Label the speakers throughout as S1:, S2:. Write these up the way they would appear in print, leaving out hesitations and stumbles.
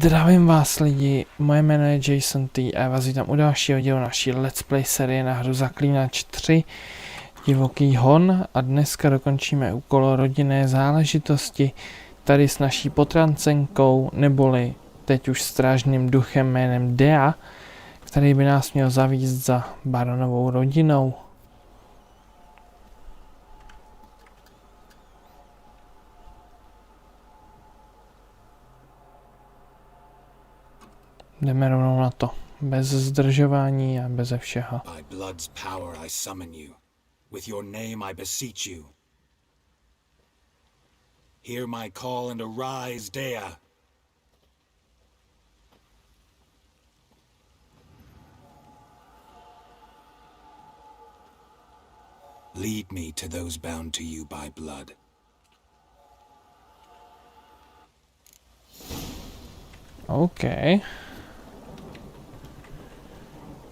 S1: Zdravím vás lidi, moje jméno je Jason T. a já vás vítám u dalšího dílu naší Let's Play série na hru Zaklínač 3 Divoký hon a dneska dokončíme úkol rodinné záležitosti tady s naší potrancenkou, neboli teď už strážným duchem jménem Dea, který by nás měl zavízt za baronovou rodinou. Jdeme rovnou na to. Bez zdržování a beze všeho.
S2: By blood's power I summon you. With your name I beseech you. Hear my call and arise, Dea. Lead me to those bound to you by blood.
S1: OK.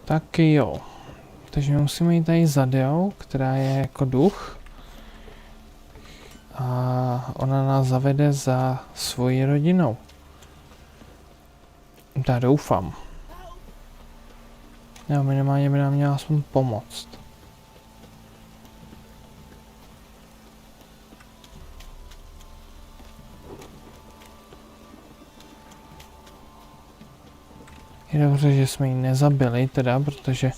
S1: Tak jo. Takže my musíme jít tady za Deou, která je jako duch. A ona nás zavede za svojí rodinou. Já doufám. Jo, minimálně by nám měla aspoň pomoct. Je dobře, že jsme ji nezabili teda, protože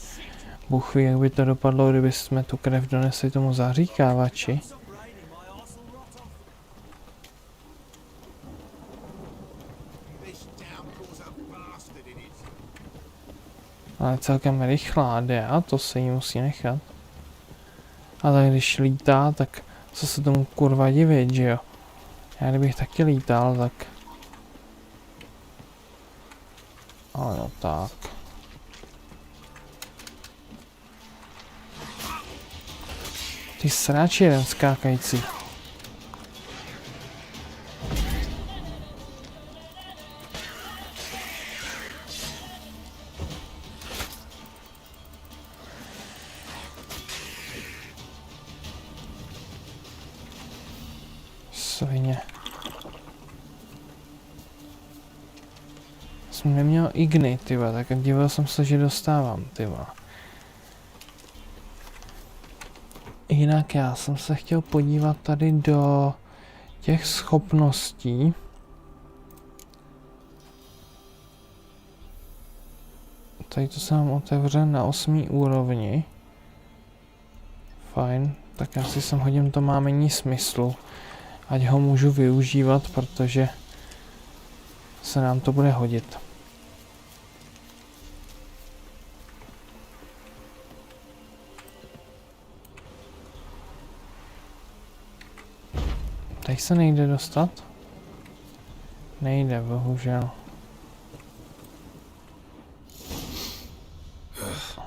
S1: Bůh ví, jak by to dopadlo, kdyby jsme tu krev donesli tomu zaříkávači. Ale celkem rychlá Dea, to se jí musí nechat. A tak když lítá, tak co se tomu kurva divit, že jo? Já kdybych taky lítal, tak... Ale no tak. Ty sráči jeden skákající. Svině. Jsem neměl igny, tyva, tak díval jsem se, že dostávám, tyva. Jinak já jsem se chtěl podívat tady do těch schopností. Tady to se nám otevře na 8. úrovni. Fajn, tak já si sem hodím to má méně smyslu. Ať ho můžu využívat, protože se nám to bude hodit. Teď se nejde dostat? Nejde, bohužel.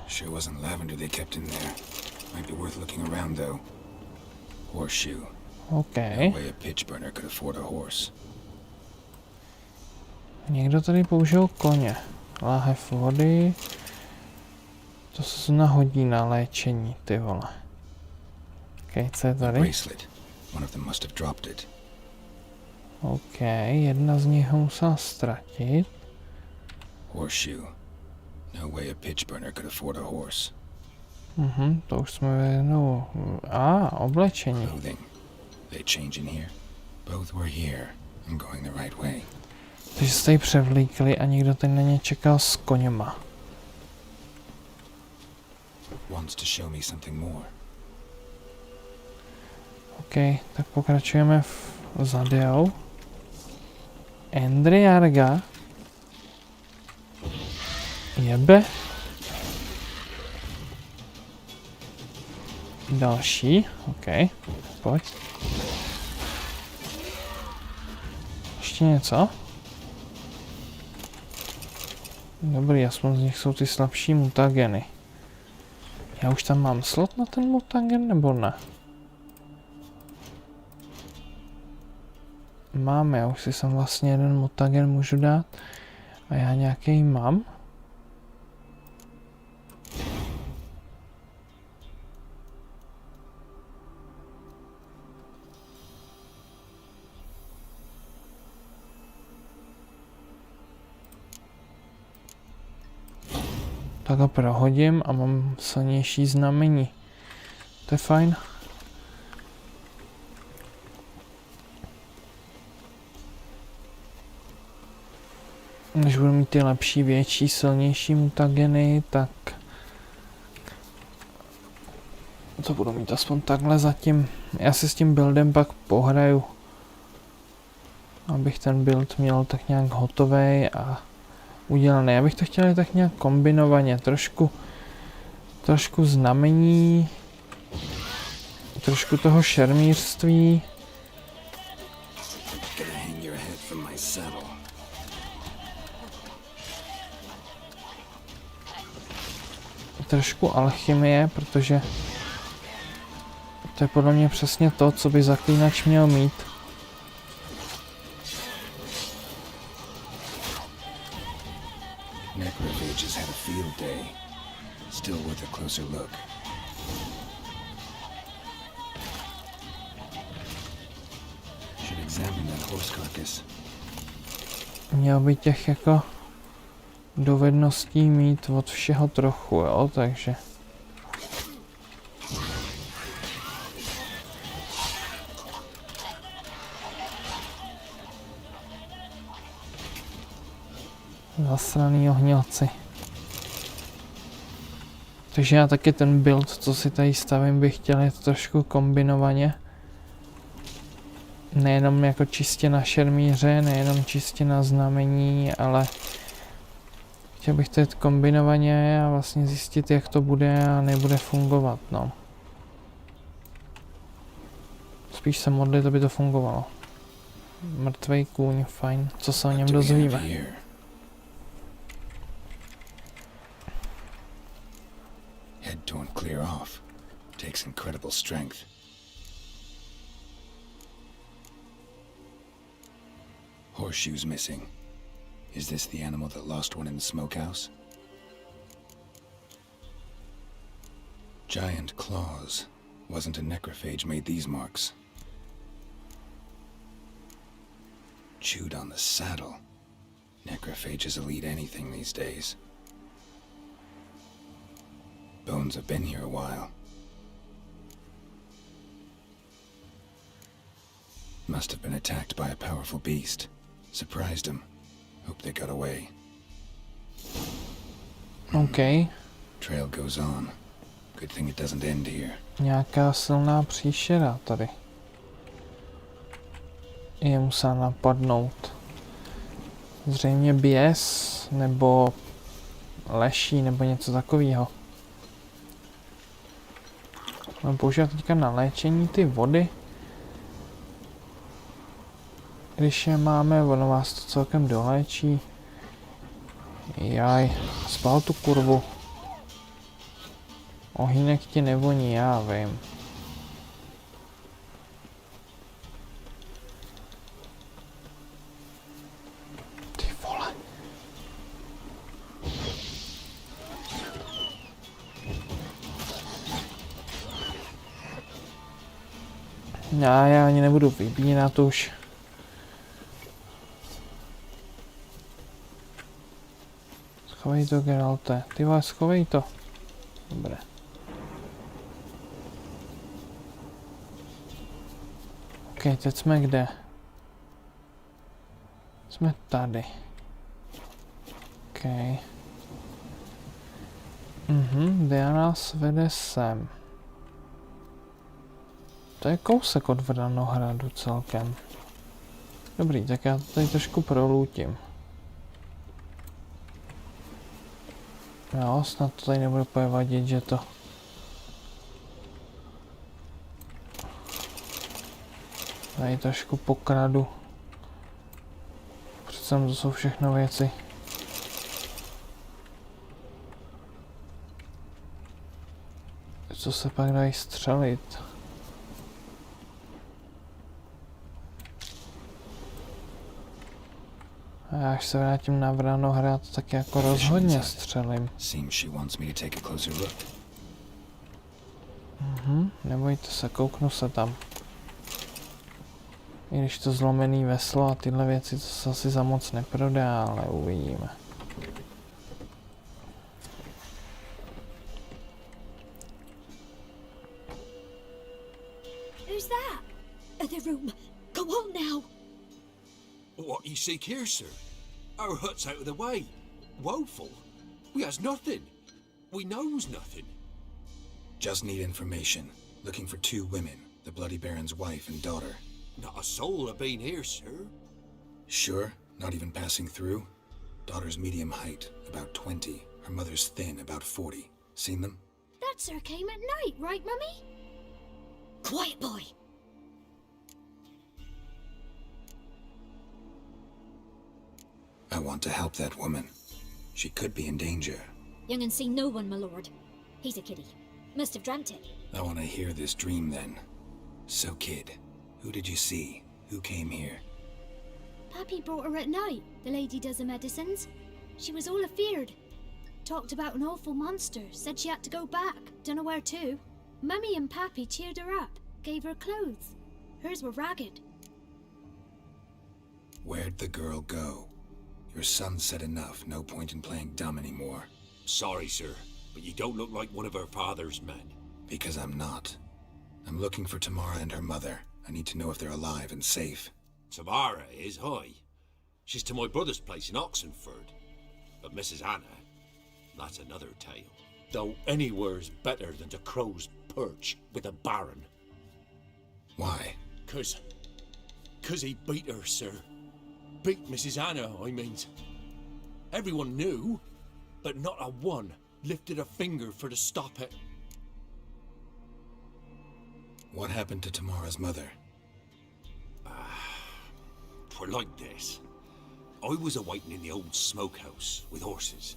S2: Sure wasn't lavender they kept in there. Might be worth looking around though. Horseshoe.
S1: Okay.
S2: No way a pitch burner could afford a horse.
S1: Někdo tady použil koně. Láhev vody. To se nahodí na léčení, ty vole. Okay, co je tady?
S2: One of them must have dropped it.
S1: OK, jedna z nich ho musela ztratit.
S2: Horseshoe. No way a pitch burner could afford a horse.
S1: To už jsme jednou. Oblečení.
S2: Clothing. They change in here. Both were here. I'm going the right way.
S1: Takže se tady převlíkli a někdo tady na ně čekal s koněma.
S2: Wants to show me something more.
S1: OK, tak pokračujeme za Deou. Endriarga. Jebe. Další. OK, pojď. Ještě něco? Dobrý, aspoň z nich jsou ty slabší mutageny. Já už tam mám slot na ten mutagen, nebo ne? Mám, já už si sem vlastně jeden mutagen můžu dát. A já nějaký mám. Tak ho prohodím a mám silnější znamení. To je fajn. Když budu mít ty lepší, větší, silnější mutageny, tak to budu mít aspoň takhle zatím. Já si s tím buildem pak pohraju, abych ten build měl tak nějak hotový a udělaný. Já bych to chtěl tak nějak kombinovaně, trošku znamení, trošku toho šermířství. Trošku alchymie, protože to je podle mě přesně to, co by zaklínač měl mít.
S2: Necrophages had a field day. Still worth a closer look. Should examine that horse carcass.
S1: Měl by těch jako dovedností mít od všeho trochu, jo, takže. Zasraný ohnilci. Takže já taky ten build, co si tady stavím, bych chtěl jít trošku kombinovaně. Nejenom jako čistě na šermíře, nejenom čistě na znamení, ale chtěl bych to jít kombinovaně a vlastně zjistit, jak to bude a nebude fungovat, no. Spíš se modlit, aby to fungovalo. Mrtvej kůň, fajn, co se o něm dozvíme.
S2: Head torn clear off. Takes incredible strength. Horseshoes missing. Is this the animal that lost one in the smokehouse? Giant claws. Wasn't a necrophage made these marks. Chewed on the saddle. Necrophages will eat anything these days. Bones have been here a while. Must have been attacked by a powerful beast. Surprised him. Hope they got away.
S1: OK.
S2: Trail goes on. Good thing it doesn't end here.
S1: Nějaká silná příšera tady. Je musela napadnout. Zřejmě běs, nebo leší, nebo něco takového. Mám používat teďka na léčení ty vody. Když je máme, ono vás to celkem doléčí. Jaj, spal tu kurvu. Ohýnek ti nevoní, já vím. Ty vole. Já ani nebudu vybínat už. Schovej to, Geralte. Ty vole, schovej to. Dobré. OK, teď jsme kde? Jsme tady. OK. Dia nás vede sem. To je kousek od Vranohradu celkem. Dobrý, tak já to tady trošku prolůtím. Jo, snad to tady nebude povadit, že to... Tady trošku pokradu. Přece to jsou všechno věci. Co se pak dají střelit? A já až se vrátím na Vranohrad, tak jako rozhodně střelím. Nebojte se, kouknu se tam. I když to zlomený veslo a tyhle věci, to se asi za moc neprodá, ale uvidíme.
S3: Who's that?
S4: The room. Go on now.
S5: What you seek here, sir? Our hut's out of the way. Woeful. We has nothing. We knows nothing.
S2: Just need information. Looking for 2 women, the Bloody Baron's wife and daughter.
S5: Not a soul have been here, sir.
S2: Sure? Not even passing through? Daughter's medium height, about 20. Her mother's thin, about 40. Seen them?
S3: That sir came at night, right, Mummy?
S4: Quiet, boy.
S2: I want to help that woman. She could be in danger.
S4: Young and seen no one, my lord. He's a kiddie. Must have dreamt it.
S2: I want to hear this dream then. So, kid, who did you see? Who came here?
S3: Pappy brought her at night, the lady does the medicines. She was all afeared. Talked about an awful monster, said she had to go back, dunno where to. Mummy and Pappy cheered her up, gave her clothes. Hers were ragged.
S2: Where'd the girl go? Your son said enough, no point in playing dumb anymore.
S5: Sorry, sir, but you don't look like one of her father's men.
S2: Because I'm not. I'm looking for Tamara and her mother. I need to know if they're alive and safe.
S5: Tamara is, hi. She's to my brother's place in Oxenfurt. But Mrs. Anna, that's another tale. Though anywhere's better than to Crow's Perch with a baron.
S2: Why?
S5: Cause he beat her, sir. Beat Mrs. Anna, I means. Everyone knew, but not a one lifted a finger for to stop it.
S2: What happened to Tamara's mother?
S5: 'Twere like this. I was awaiting in the old smokehouse with horses.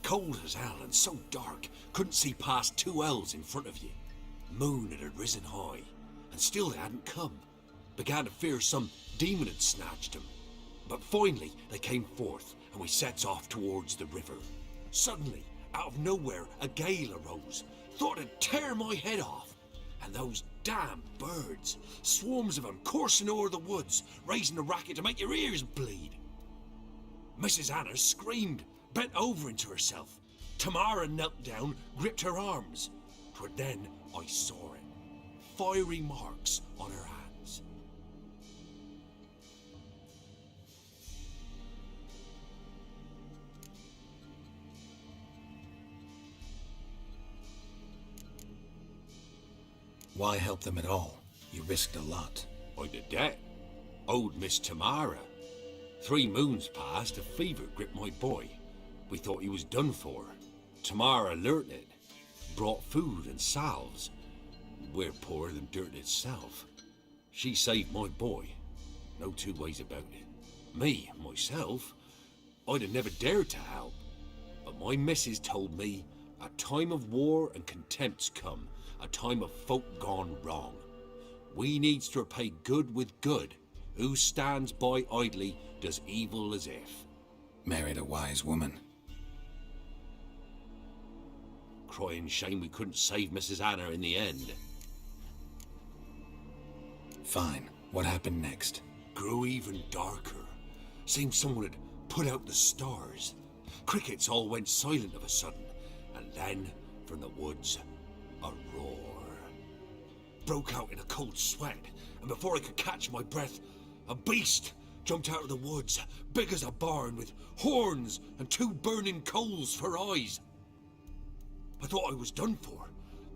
S5: Cold as hell and so dark, couldn't see past 2 ells in front of you. Moon had risen high, and still they hadn't come. Began to fear some demon had snatched them. But finally they came forth, and we sets off towards the river. Suddenly, out of nowhere, a gale arose. Thought it'd tear my head off. And those damn birds, swarms of them coursing o'er the woods, raising a racket to make your ears bleed. Mrs. Anna screamed, bent over into herself. Tamara knelt down, gripped her arms. 'Twere then I saw it. Fiery marks on her hands.
S2: Why help them at all? You risked a lot.
S5: I'd a debt. Owed Miss Tamara. 3 moons passed, a fever gripped my boy. We thought he was done for. Tamara learnt it. Brought food and salves. We're poorer than dirt itself. She saved my boy. No 2 ways about it. Me, myself, I'd have never dared to help. But my missus told me a time of war and contempt's come. A time of folk gone wrong. We needs to repay good with good. Who stands by idly does evil as if.
S2: Married a wise woman.
S5: Crying shame we couldn't save Mrs. Anna in the end.
S2: Fine. What happened next?
S5: Grew even darker. Seemed someone had put out the stars. Crickets all went silent of a sudden. And then, from the woods, a roar. Broke out in a cold sweat, and before I could catch my breath, a beast jumped out of the woods, big as a barn, with horns and 2 burning coals for eyes. I thought I was done for.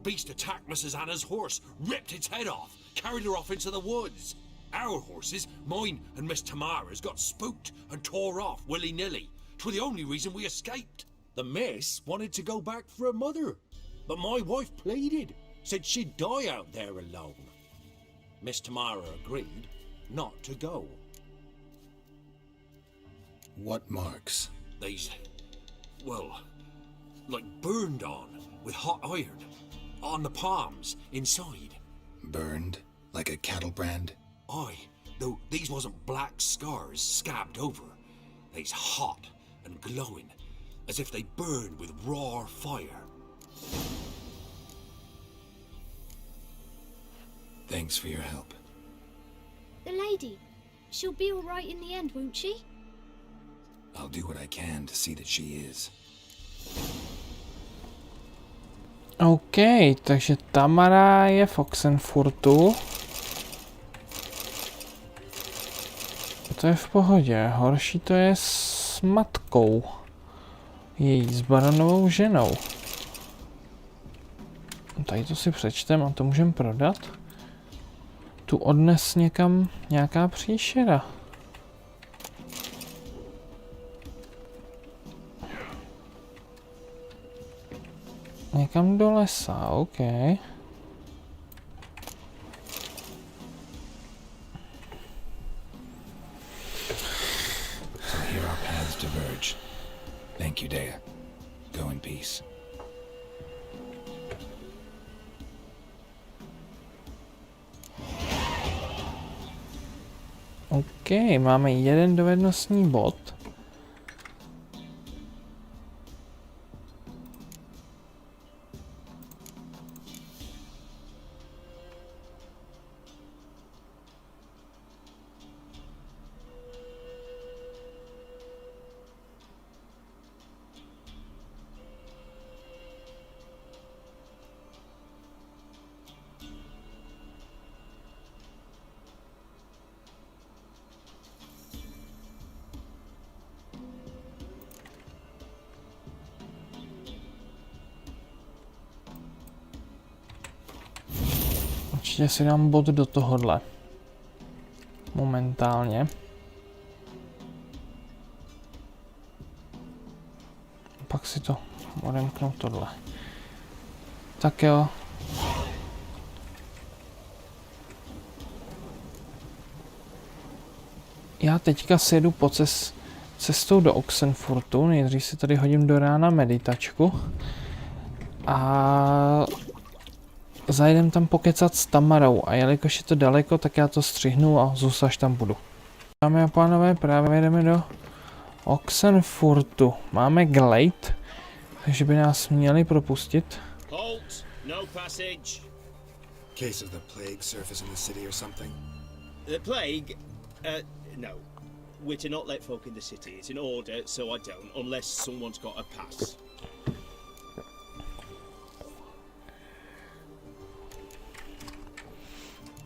S5: Beast attacked Mrs. Anna's horse, ripped its head off, carried her off into the woods. Our horses, mine and Miss Tamara's, got spooked and tore off willy-nilly. 'Twere the only reason we escaped. The miss wanted to go back for her mother, but my wife pleaded, said she'd die out there alone. Miss Tamara agreed not to go.
S2: What marks?
S5: They's, well, like burned on with hot iron. On the palms, inside.
S2: Burned? Like a cattle brand?
S5: Aye, though these wasn't black scars scabbed over. They's hot and glowing, as if they burned with raw fire.
S2: Thanks for your help.
S3: The lady, she'll be all right in the end, won't she?
S2: I'll do what I can to see that she is.
S1: OK, takže Tamara je v Oxenfurtu. To je v pohodě. Horší to je s matkou. Její s baronovou ženou. Tady to si přečtem a to můžeme prodat. Tu odnes někam nějaká příšera. Někam do lesa, OK.
S2: So here our paths diverge. Thank you, Dea. Go in peace.
S1: OK, máme jeden dovednostní bod. Určitě si dám bod do tohohle. Momentálně. Pak si to odemknu tohle. Tak jo. Já teďka si jedu po cestou do Oxenfurtu. Nejdřív si tady hodím do rána meditačku. A zajedem tam pokecat s Tamarou a jelikož je to daleko, tak já to střihnu a zůstaž tam budu. Dámy a pánové, právě jdeme do Oxenfurtu. Máme glade, takže by nás měli propustit.
S6: Halt! No passage.
S2: Case of the plague surface in the city or something?
S6: The plague? No. We're to not let folk in the city. It's an order, so I don't, unless someone's got a pass.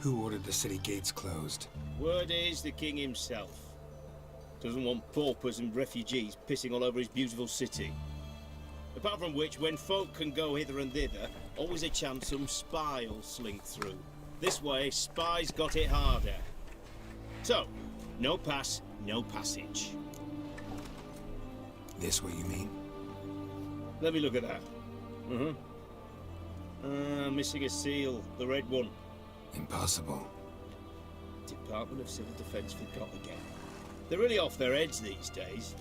S2: Who ordered the city gates closed?
S6: Word is the king himself. Doesn't want paupers and refugees pissing all over his beautiful city. Apart from which, when folk can go hither and thither, always a chance some spy will slink through. This way, spies got it harder. So, no pass, no passage.
S2: This way, you mean?
S6: Let me look at that. Missing a seal, the red one.
S2: Impossible.
S6: Department of Civil Defence forgot again. They're really off their heads these days.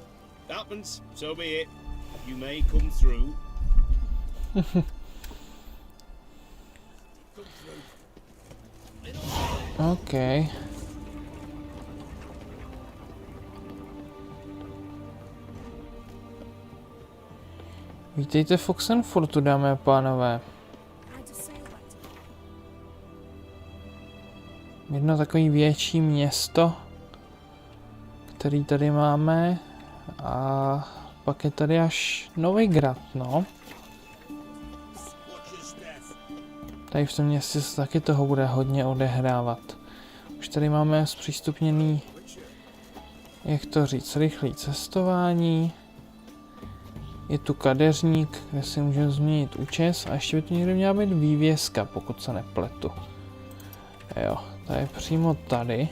S6: Happens, so be it. You may come through.
S1: OK. Vítejte v Oxenfurtu, dámy a pánové. Jedno takový větší město, který tady máme, a pak je tady až Novigrad, no. Tady v tom městě se taky toho bude hodně odehrávat. Už tady máme zpřístupněný, jak to říct, rychlé cestování. Je tu kadeřník, kde si můžeme změnit účes a ještě by tu někde měla být vývězka, pokud se nepletu. Jo, to je přímo tady.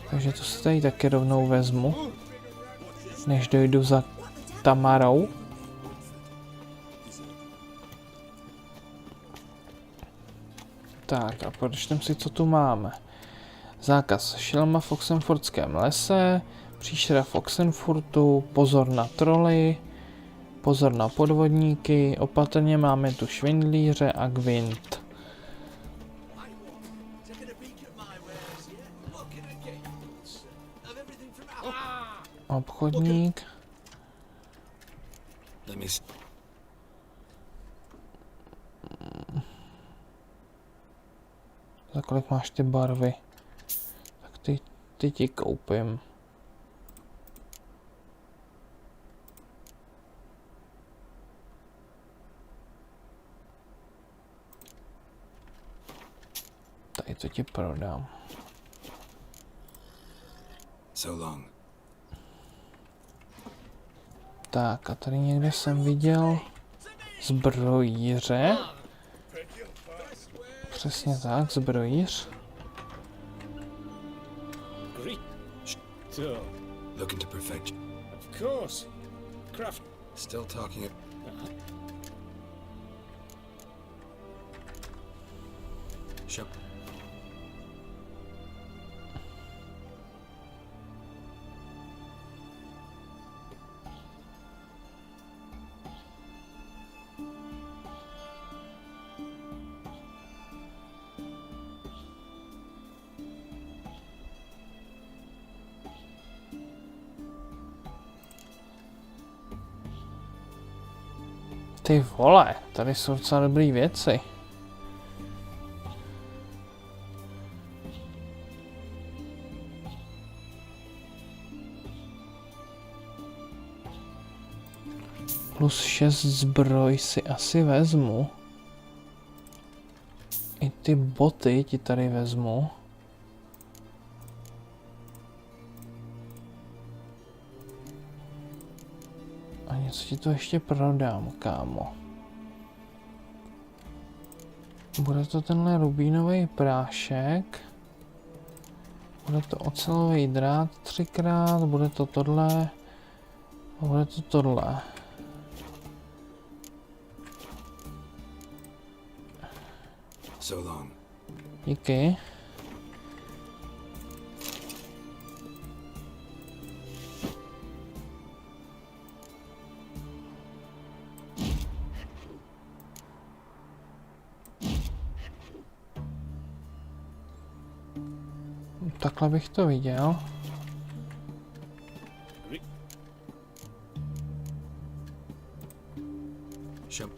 S1: Takže to si tady taky rovnou vezmu, než dojdu za Tamarou. Tak a počtem si, co tu máme. Zákaz šelma v Oxenfurtském lese, příšera v Oxenfurtu, pozor na troly, pozor na podvodníky, opatrně máme tu švindlíře a gvint. Obchodník. Za kolik máš ty barvy? Tak ty ti koupím. Tady to ti prodám.
S2: So long.
S1: Tak a tady někde jsem viděl zbrojíře. Přesně tak, zbrojíř.
S6: Great. So,
S2: Looking to perfect.
S6: of course. Craft.
S2: Still talking. Shop.
S1: Ty vole, tady jsou docela dobrý věci. Plus 6 zbroj si asi vezmu. I ty boty ti tady vezmu. A něco ti to ještě prodám, kámo. Bude to tenhle rubínový prášek. Bude to ocelový drát 3krát, bude to tohle. A bude to tohle.
S2: So long.
S1: Díky. Takhle bych to viděl.
S2: Shop.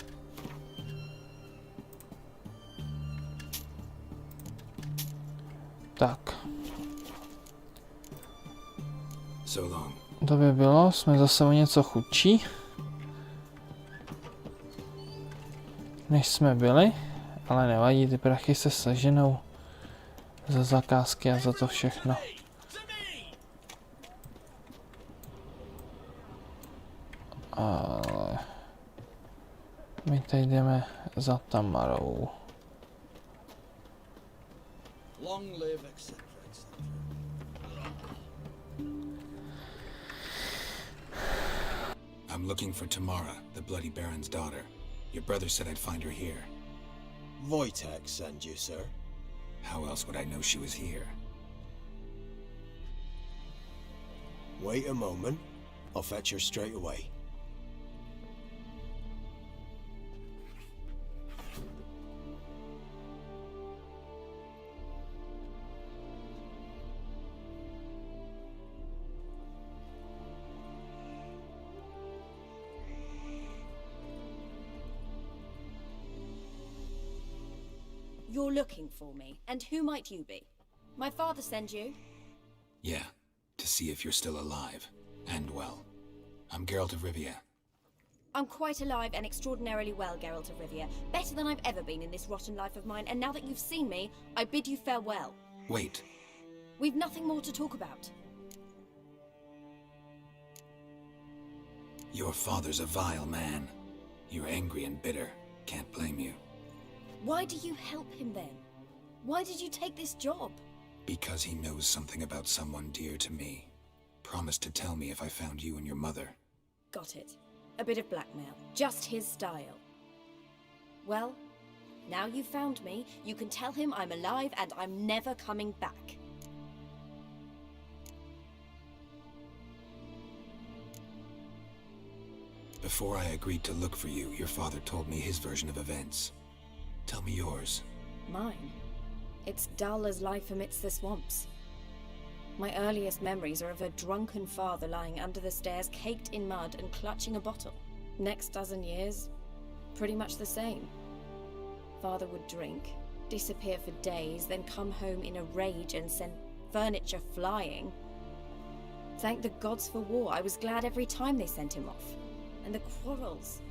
S1: Tak,
S2: So long.
S1: to by bylo, jsme zase o něco chudší, než jsme byli, ale nevadí, ty prachy se seženou za zakázky a za to všechno. Ale my teď jdeme za Tamarou.
S7: Long live, etc., etc.
S2: I'm looking for Tamara, the Bloody Baron's daughter. Your brother said I'd find her here.
S7: Wojtek send you, sir.
S2: How else would I know she was here?
S7: Wait a moment. I'll fetch her straight away.
S4: You're looking for me, and who might you be? My father send you?
S2: Yeah, to see if you're still alive. And well. I'm Geralt of Rivia.
S4: I'm quite alive and extraordinarily well, Geralt of Rivia. Better than I've ever been in this rotten life of mine, and now that you've seen me, I bid you farewell.
S2: Wait.
S4: We've nothing more to talk about.
S2: Your father's a vile man. You're angry and bitter. Can't blame you.
S4: Why do you help him then? Why did you take this job?
S2: Because he knows something about someone dear to me. Promised to tell me if I found you and your mother.
S4: Got it. A bit of blackmail. Just his style. Well, now you've found me, you can tell him I'm alive and I'm never coming back.
S2: Before I agreed to look for you, your father told me his version of events. Tell me yours.
S4: Mine? It's dull as life amidst the swamps. My earliest memories are of a drunken father lying under the stairs, caked in mud and clutching a bottle. Next dozen years, pretty much the same. Father would drink, disappear for days, then come home in a rage and send furniture flying. Thank the gods for war. I was glad every time they sent him off. And the quarrels.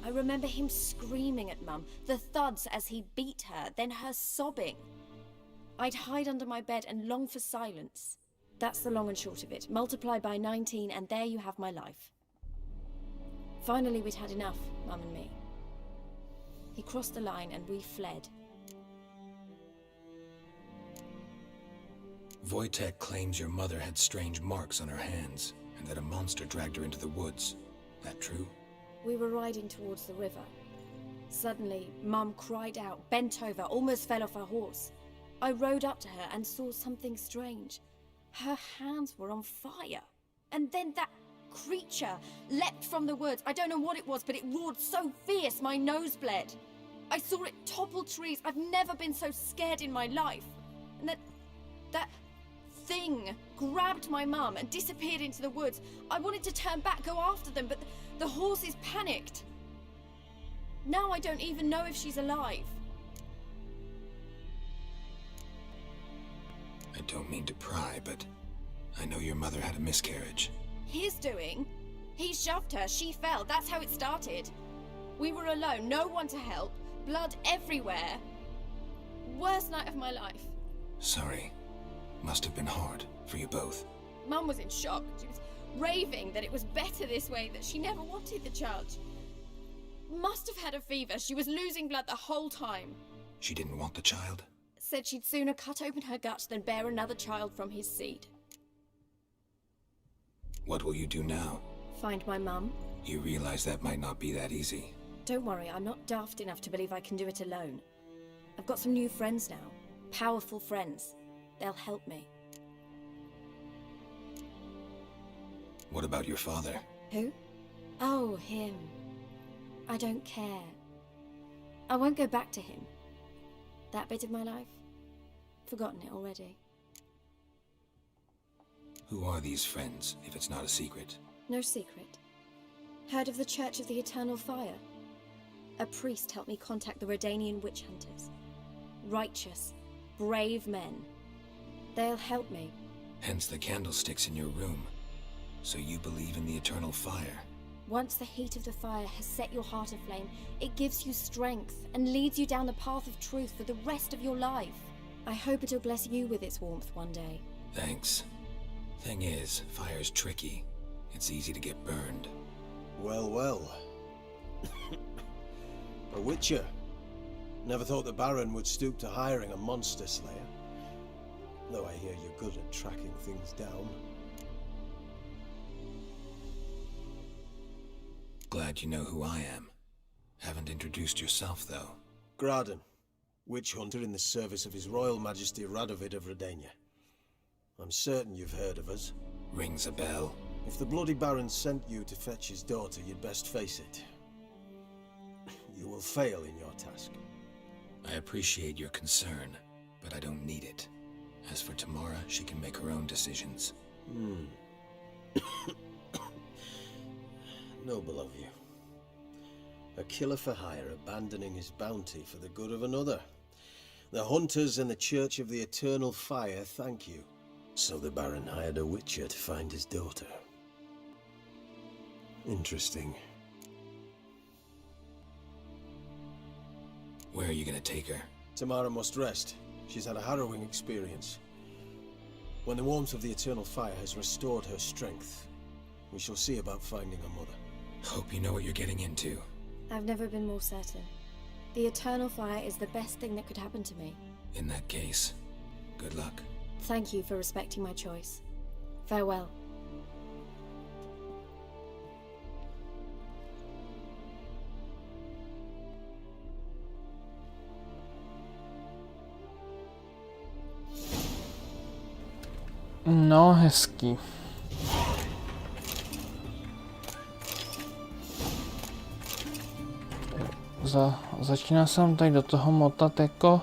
S4: I remember him screaming at Mum, the thuds as he beat her, then her sobbing. I'd hide under my bed and long for silence. That's the long and short of it. Multiply by 19 and there you have my life. Finally, we'd had enough, Mum and me. He crossed the line and we fled.
S2: Wojtek claims your mother had strange marks on her hands, and that a monster dragged her into the woods. That true?
S4: We were riding towards the river. Suddenly, Mum cried out, bent over, almost fell off her horse. I rode up to her and saw something strange. Her hands were on fire. And then that creature leapt from the woods. I don't know what it was, but it roared so fierce my nose bled. I saw it topple trees. I've never been so scared in my life. And that thing grabbed my mum and disappeared into the woods. I wanted to turn back, go after them, but the horses panicked. Now I don't even know if she's alive.
S2: I don't mean to pry, but I know your mother had a miscarriage.
S4: His doing? He shoved her, she fell, that's how it started. We were alone, no one to help, blood everywhere. Worst night of my life.
S2: Sorry. Must have been hard for you both.
S4: Mum was in shock. She was raving that it was better this way, that she never wanted the child. Must have had a fever. She was losing blood the whole time.
S2: She didn't want the child?
S4: Said she'd sooner cut open her gut than bear another child from his seed.
S2: What will you do now?
S4: Find my mum.
S2: You realize that might not be that easy.
S4: Don't worry, I'm not daft enough to believe I can do it alone. I've got some new friends now. Powerful friends. They'll help me.
S2: What about your father?
S4: Who? Oh, him. I don't care. I won't go back to him. That bit of my life? Forgotten it already.
S2: Who are these friends, if it's not a secret?
S4: No secret. Heard of the Church of the Eternal Fire? A priest helped me contact the Redanian witch hunters. Righteous, brave men. They'll help me.
S2: Hence the candlesticks in your room. So you believe in the eternal fire?
S4: Once the heat of the fire has set your heart aflame, it gives you strength and leads you down the path of truth for the rest of your life. I hope it'll bless you with its warmth one day.
S2: Thanks. Thing is, fire's tricky. It's easy to get burned.
S7: Well, well. A witcher. Never thought the Baron would stoop to hiring a monster slayer. Though I hear you're good at tracking things down.
S2: Glad you know who I am. Haven't introduced yourself, though.
S7: Graden, witch hunter in the service of His Royal Majesty Radovid of Redania. I'm certain you've heard of us.
S2: Rings a bell.
S7: If the Bloody Baron sent you to fetch his daughter, you'd best face it. You will fail in your task.
S2: I appreciate your concern, but I don't need it. As for Tamara, she can make her own decisions.
S7: Noble of you. A killer for hire abandoning his bounty for the good of another. The hunters and the Church of the Eternal Fire thank you. So the Baron hired a witcher to find his daughter. Interesting.
S2: Where are you gonna take her?
S7: Tamara must rest. She's had a harrowing experience. When the warmth of the Eternal Fire has restored her strength, we shall see about finding her mother.
S2: Hope you know what you're getting into.
S4: I've never been more certain. The Eternal Fire is the best thing that could happen to me.
S2: In that case, good luck.
S4: Thank you for respecting my choice. Farewell.
S1: No, hezký. Začíná se nám tady do toho motat jako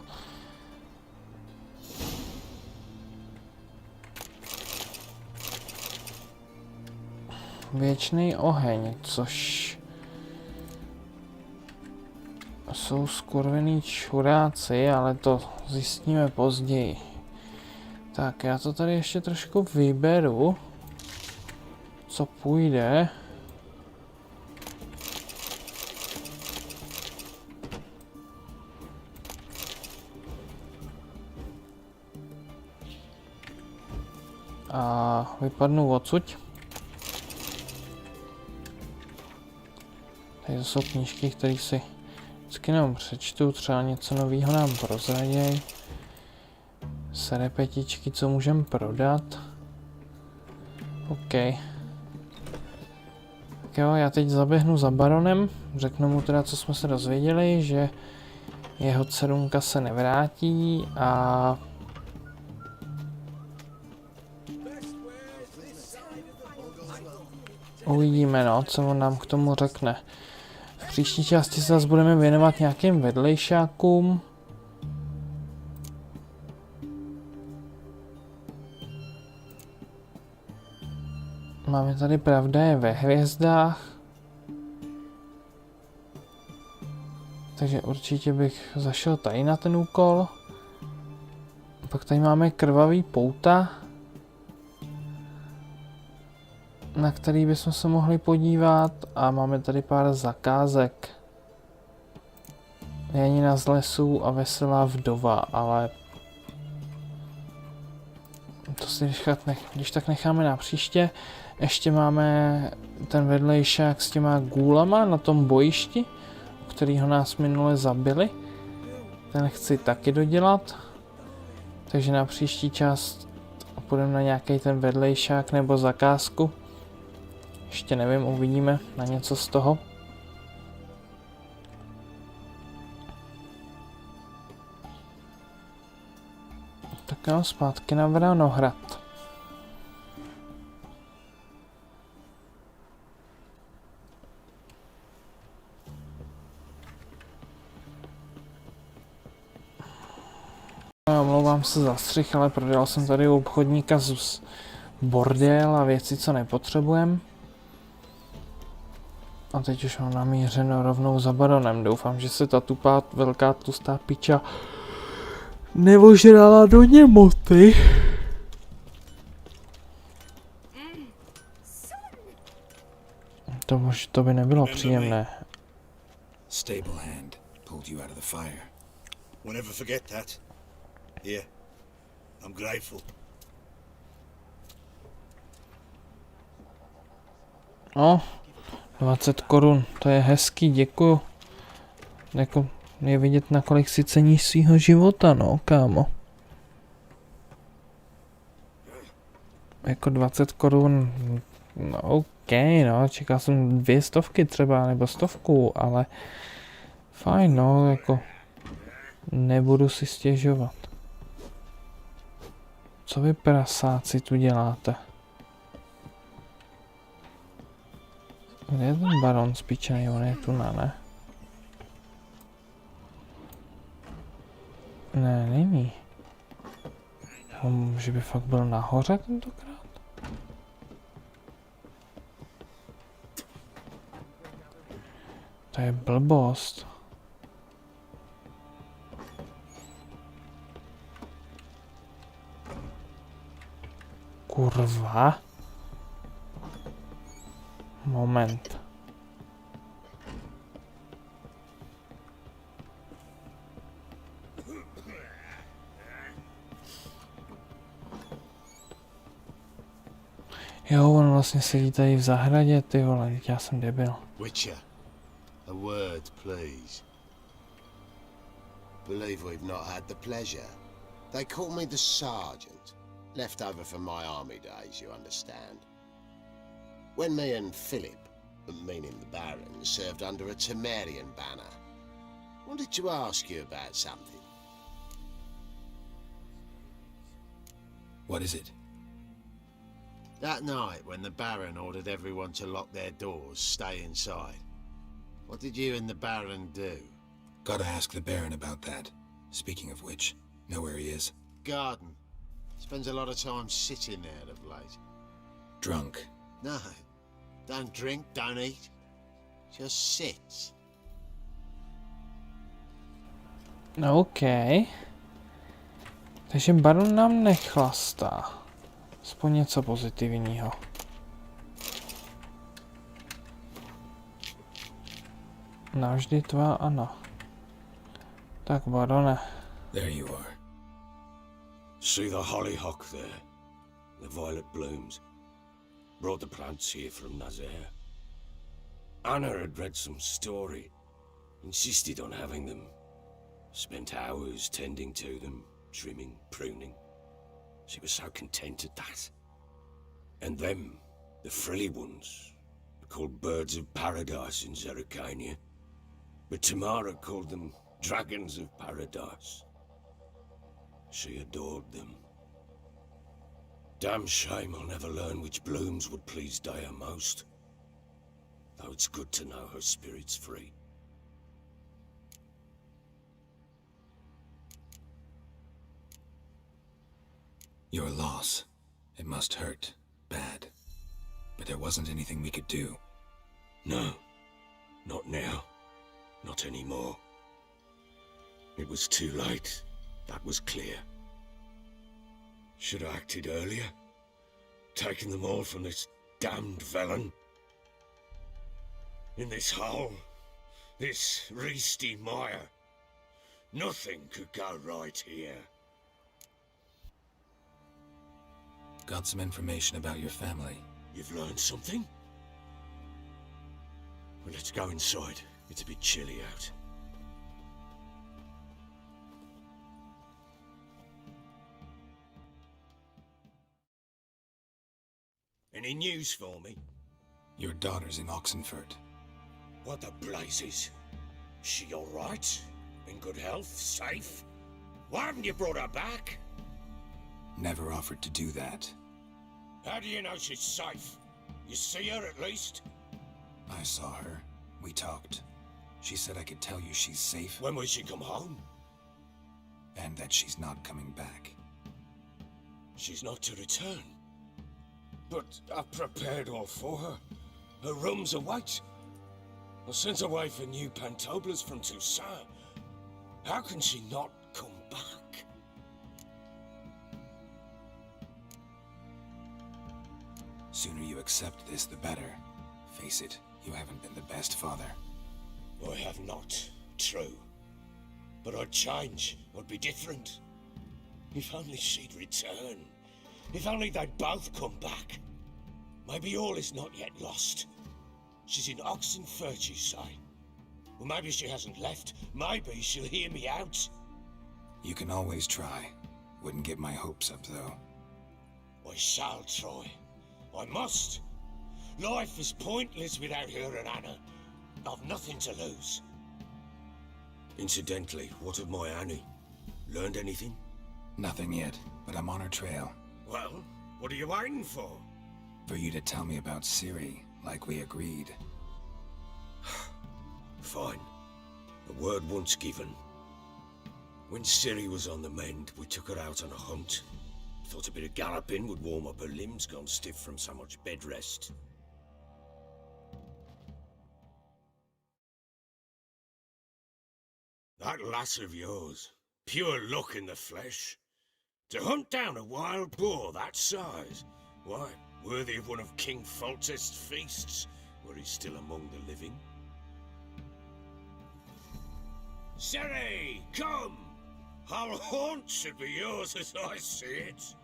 S1: věčný oheň, což jsou skurvený čuráci, ale to zjistíme později. Tak, já to tady ještě trošku vyberu, co půjde. A vypadnu odsuť. Tady jsou knížky, které si vždycky jenom přečtu, třeba něco nového nám prozraděj. Serepetičky, co můžeme prodat. OK. Tak jo, já teď zaběhnu za baronem, řeknu mu teda, co jsme se dozvěděli, že jeho dcerunka se nevrátí a uvidíme, no, co on nám k tomu řekne. V příští části se zase budeme věnovat nějakým vedlejšákům. Máme tady Pravda je ve hvězdách. Takže určitě bych zašel tady na ten úkol. Pak tady máme Krvavý pouta, na který bychom se mohli podívat, a máme tady pár zakázek. Janina z lesů a Veselá vdova, ale to si když tak necháme na příště. Ještě máme ten vedlejšák s těma gůlama na tom bojišti, kterýho nás minule zabili. Ten chci taky dodělat. Takže na příští část půjdeme na nějaký ten vedlejšák nebo zakázku. Ještě nevím, uvidíme na něco z toho. Tak jo, zpátky na Vranohrad. Omlouvám se za střih, ale prodal jsem tady u obchodníka z bordel a věci, co nepotřebujeme. A teď už mám namířeno rovnou za baronem. Doufám, že se ta tupá velká tlustá piča nevožrala do němoty. To by nebylo příjemné.
S2: Stable hand pulled you out of the fire.
S5: We'll never forget that. Yeah, I'm grateful.
S1: No, 20 korun, to je hezký, děkuju. Jako je vidět, nakolik si ceníš svýho života, no, kámo. Jako 20 korun, no OK, no, čekal jsem 200 třeba, nebo 100, ale fajn, no, jako nebudu si stěžovat. Co vy prasáci tu děláte? Kde je ten baron spíčený? On je tu ne? Ne, není. Že by fakt byl nahoře tentokrát? To je blbost. Kurva. Moment. Jo, on vlastně sedí tady v zahradě, ty vole, já jsem debil.
S7: Witcher, a word, please. Believe we've not had the pleasure. They call me the sergeant. Left over from my army days, you understand. When me and Philip, meaning the Baron, served under a Temerian banner. Wanted to ask you about something.
S2: What is it?
S7: That night when the Baron ordered everyone to lock their doors, stay inside. What did you and the Baron do?
S2: Gotta ask the Baron about that. Speaking of which, know where he is?
S7: Garden. Spends a lot of time sitting there of late.
S2: Drunk.
S7: No. Don't drink, don't eat. Just sits.
S1: OK. Takže baron nám nechlastá. Aspoň něco pozitivního. Navždy tvá ano. Tak barone.
S2: There you are.
S5: See the hollyhock there? the violet blooms. Brought the plants here from Nazaire. Anna had read some story, insisted on having them. Spent hours tending to them, trimming, pruning. She was so content at that. And them, the frilly ones, are called birds of paradise in Zaklínač. But Tamara called them dragons of paradise. She adored them. Damn shame I'll never learn which blooms would please Dea most. Though it's good to know her spirit's free.
S2: Your loss. It must hurt. Bad. But there wasn't anything we could do.
S5: No. Not now. Not anymore. It was too late. That was clear. Should have acted earlier. Taken them all from this damned villain. In this hole. This reesty mire. Nothing could go right here.
S2: Got some information about your family.
S5: You've learned something? Well, let's go inside. It's a bit chilly out. Any news for me?
S2: Your daughter's in Oxenfurt.
S5: What the blazes? She all right? In good health? Safe? Why haven't you brought her back?
S2: Never offered to do that.
S5: How do you know she's safe? You see her at least?
S2: I saw her. We talked. She said I could tell you she's safe.
S5: When will she come home?
S2: And that she's not coming back.
S5: She's not to return. But I've prepared all for her. Her rooms await. I sent away for new pantoblas from Toussaint. How can she not come back?
S2: Sooner you accept this, the better. Face it, you haven't been the best father.
S5: I have not, true. But I'd change, I'd be different. If only she'd return. If only they'd both come back. Maybe all is not yet lost. She's in Oxenfurt, you say? Well, maybe she hasn't left. Maybe she'll hear me out.
S2: You can always try. Wouldn't get my hopes up, though.
S5: I shall try. I must. Life is pointless without her and Anna. I've nothing to lose. Incidentally, what of my Annie? Learned anything?
S2: Nothing yet, but I'm on her trail.
S5: Well, what are you waiting for?
S2: For you to tell me about Ciri, like we agreed.
S5: Fine. A word once given. When Ciri was on the mend, we took her out on a hunt. Thought a bit of galloping would warm up her limbs gone stiff from so much bed rest. That lass of yours, pure luck in the flesh. To hunt down a wild boar that size, why, worthy of one of King Foltest's feasts, where he's still among the living. Ciri, come! Our haunt should be yours as I see it.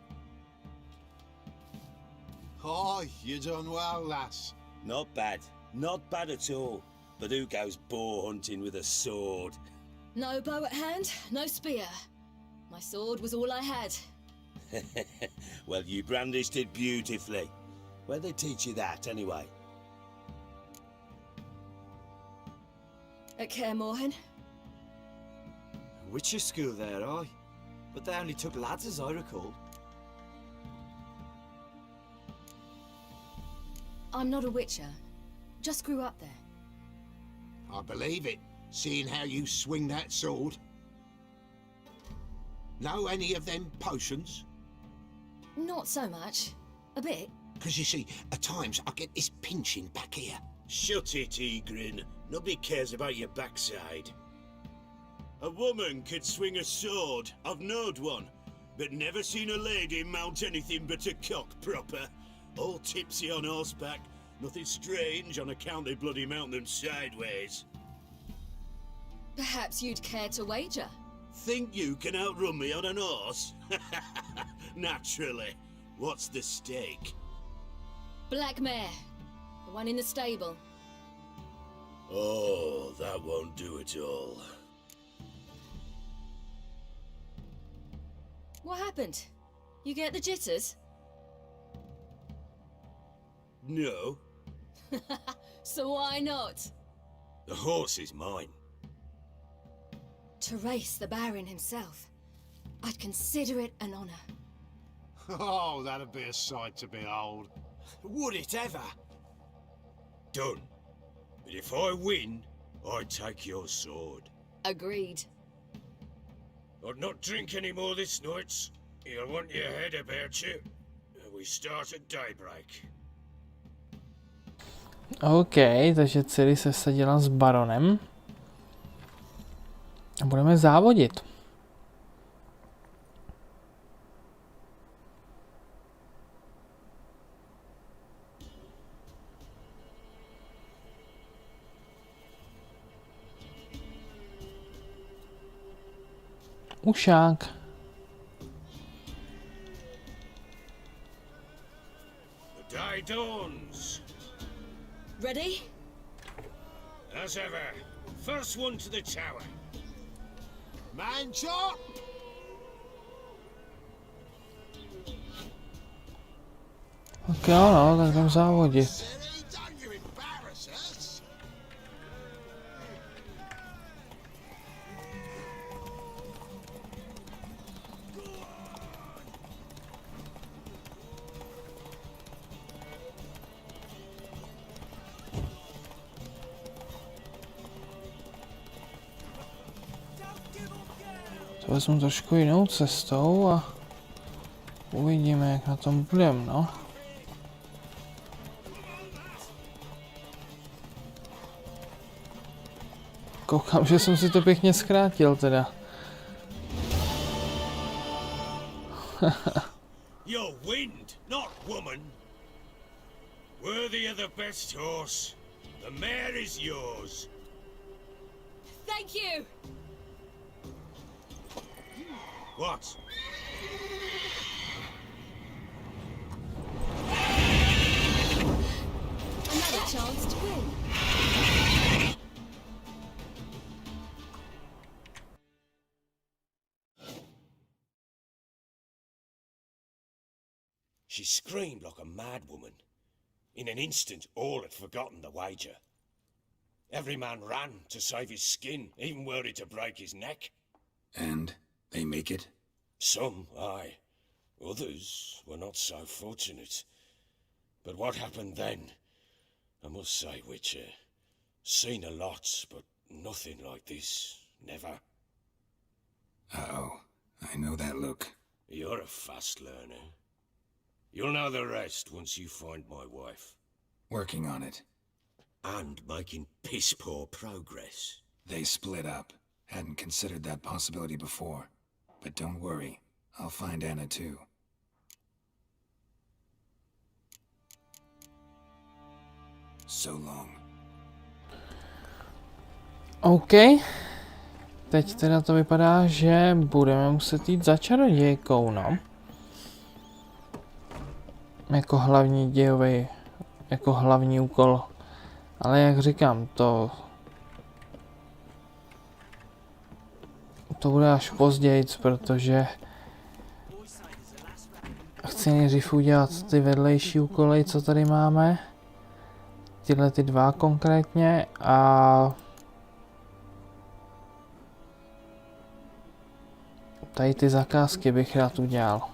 S8: Oh, you done well, lass.
S9: Not bad. Not bad at all. But who goes boar hunting with a sword?
S4: No bow at hand, no spear. My sword was all I had.
S9: Well, you brandished it beautifully. Where'd they teach you that, anyway?
S4: At Kaer Morhen.
S10: Witcher school there, aye. But they only took lads, as I recall.
S4: I'm not a witcher. Just grew up there.
S8: I believe it, seeing how you swing that sword. Know any of them potions?
S4: Not so much. A bit.
S8: Because you see, at times I get this pinching back here.
S5: Shut it, Egrin. Nobody cares about your backside. A woman could swing a sword. I've knowed one. But never seen a lady mount anything but a cock proper. All tipsy on horseback. Nothing strange on account they bloody mount them sideways.
S4: Perhaps you'd care to wager?
S5: Think you can outrun me on an horse? Naturally. What's the stake?
S4: Black mare. The one in the stable.
S9: Oh, that won't do it all.
S4: What happened? You get the jitters?
S5: No.
S4: So why not?
S5: The horse is mine.
S4: To race the Baron himself. I'd consider it an honor.
S8: Oh, that'd be a sight to behold.
S10: Would it ever?
S5: Done. But if I win, I take your sword.
S4: Agreed.
S5: I'd not drink any more this night. You'll want your head about you. We start at daybreak.
S1: OK, takže Ciri se vsadila s baronem. A budeme závodit. Ušák.
S5: The day dawns.
S4: Ready?
S5: As ever. First one to the tower.
S8: Man chop!
S1: Tak jo, no, tak jdem závodit.
S8: Silly, don't you embarrass us.
S1: To vezmu trošku jinou cestou a uvidíme, jak na tom budem, no. Koukám, že jsem si to pěkně zkrátil teda.
S5: You're wind, not woman. Worthy of the best horse. The mare is yours.
S4: Thank you!
S5: What?
S4: Another chance to win.
S5: She screamed like a mad woman. In an instant, all had forgotten the wager. Every man ran to save his skin, even were it to break his neck.
S2: And they make it?
S5: Some, aye. Others were not so fortunate. But what happened then? I must say, Witcher, seen a lot, but nothing like this. Never.
S2: Uh-oh. I know that look.
S5: You're a fast learner. You'll know the rest once you find my wife.
S2: Working on it.
S5: And making piss-poor progress.
S2: They split up. Hadn't considered that possibility before. But don't worry. I'll find Anna too. So long.
S1: OK. Teď teda to vypadá, že budeme muset jít za čarodějkou, no. Jako hlavní dějový, jako hlavní úkol. Ale jak říkám, to bude až později, protože chci nejdřív udělat ty vedlejší úkoly, co tady máme. Tyhle ty dva konkrétně a tady ty zakázky bych rád udělal.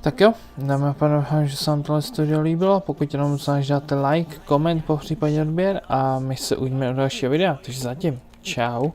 S1: Tak jo, dámy a pánové, že se vám tohle studio líbilo, pokud jenom dáte like, koment, popřípadě odběr a my se uvidíme u dalšího videa, takže zatím, čau.